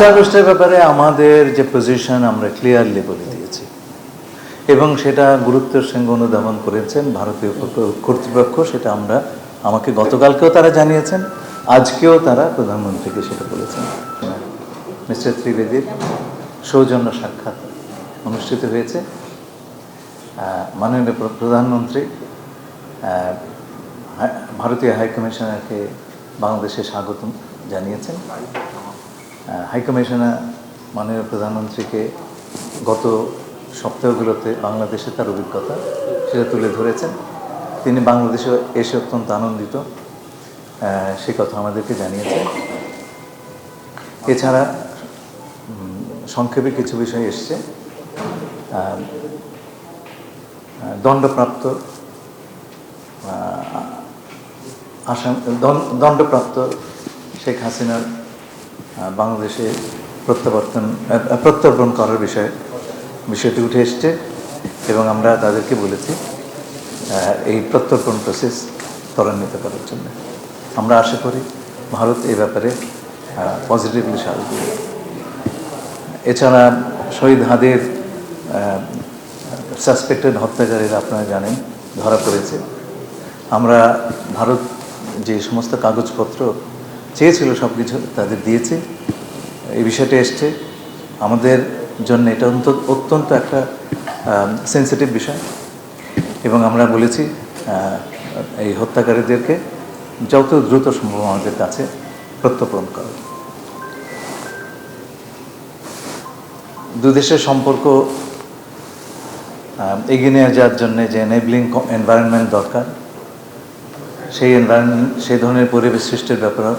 আগস্টের ব্যাপারে আমাদের যে পজিশন আমরা ক্লিয়ারলি বলে দিয়েছি এবং সেটা গুরুত্বের সঙ্গে অনুধাবন করেছেন ভারতীয় কর্তৃপক্ষ। সেটা আমাকে গতকালকেও তারা জানিয়েছেন, আজকেও তারা প্রধানমন্ত্রীকে সেটা বলেছেন। মিস্টার ত্রিবেদীর সৌজন্য সাক্ষাৎ অনুষ্ঠিত হয়েছে। মাননীয় প্রধানমন্ত্রী ভারতীয় হাইকমিশনারকে বাংলাদেশে স্বাগত জানিয়েছেন। হাইকমিশনার মাননীয় প্রধানমন্ত্রীকে গত সপ্তাহগুলোতে বাংলাদেশে তার অভিজ্ঞতা সেটা তুলে ধরেছেন। তিনি বাংলাদেশে এসে অত্যন্ত আনন্দিত, সে কথা আমাদেরকে জানিয়েছেন। এছাড়া সংক্ষেপে কিছু বিষয় এসছে। দণ্ডপ্রাপ্ত শেখ হাসিনার বাংলাদেশে প্রত্যর্পণ করার বিষয়টি উঠে এসছে এবং আমরা তাদেরকে বলেছি এই প্রত্যর্পণ প্রসেস ত্বরান্বিত করার জন্য। আমরা আশা করি ভারত এই ব্যাপারে পজিটিভলি সাড়া দেবে। এছাড়া শহীদ হাদির সাসপেক্টেড হত্যাকারীরা আপনারা জানেন ধরা পড়েছে। আমরা ভারত যে সমস্ত কাগজপত্র চেয়েছিল সব কিছু তাদের দিয়েছি। এই বিষয়টা এসছে আমাদের জন্য, এটা অত্যন্ত একটা সেন্সিটিভ বিষয় এবং আমরা বলেছি এই হত্যাকারীদেরকে যত দ্রুত সম্ভব আমাদের কাছে প্রত্যর্পণ করা। দুদেশের সম্পর্ক এগিয়ে নিয়ে যাওয়ার জন্য যে এনেবলিং এনভায়রনমেন্ট দরকার, সেই ধরনের পরিবেশ সৃষ্টির ব্যাপারে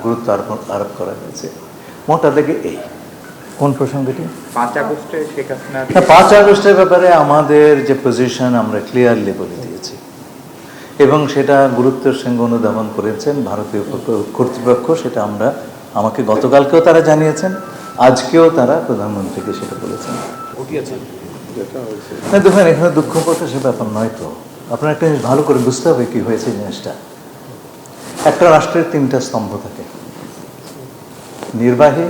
গুরুত্ব আরোপ করা হয়েছে। মোটা থেকে এই কোন প্রসঙ্গটি 5 আগস্টে শেখ হাসিনা 5 আগস্টের ব্যাপারে আমাদের যে পজিশন আমরা ক্লিয়ারলি বলে দিয়েছি এবং সেটা গুরুত্বের সঙ্গে অনুধাবন করেছেন ভারতীয় কর্তৃপক্ষ। সেটা আমাকে গতকালকেও তারা জানিয়েছেন, আজকেও তারা প্রধানমন্ত্রীকে সেটা বলেছেন। দেখুন, এখানে দুঃখ প্রকাশের ব্যাপার নয় তো। আপনার একটা জিনিস ভালো করে বুঝতে হবে কি হয়েছে জিনিসটা। একটা রাষ্ট্রের 3টা স্তম্ভ থাকে: নির্বাহী,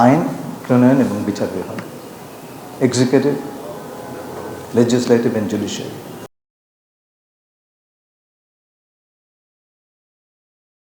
আইন প্রণয়ন এবং বিচার বিভাগ, এক্সিকিউটিভ, লেজিসলেটিভ এন্ড জুডিশিয়ারি।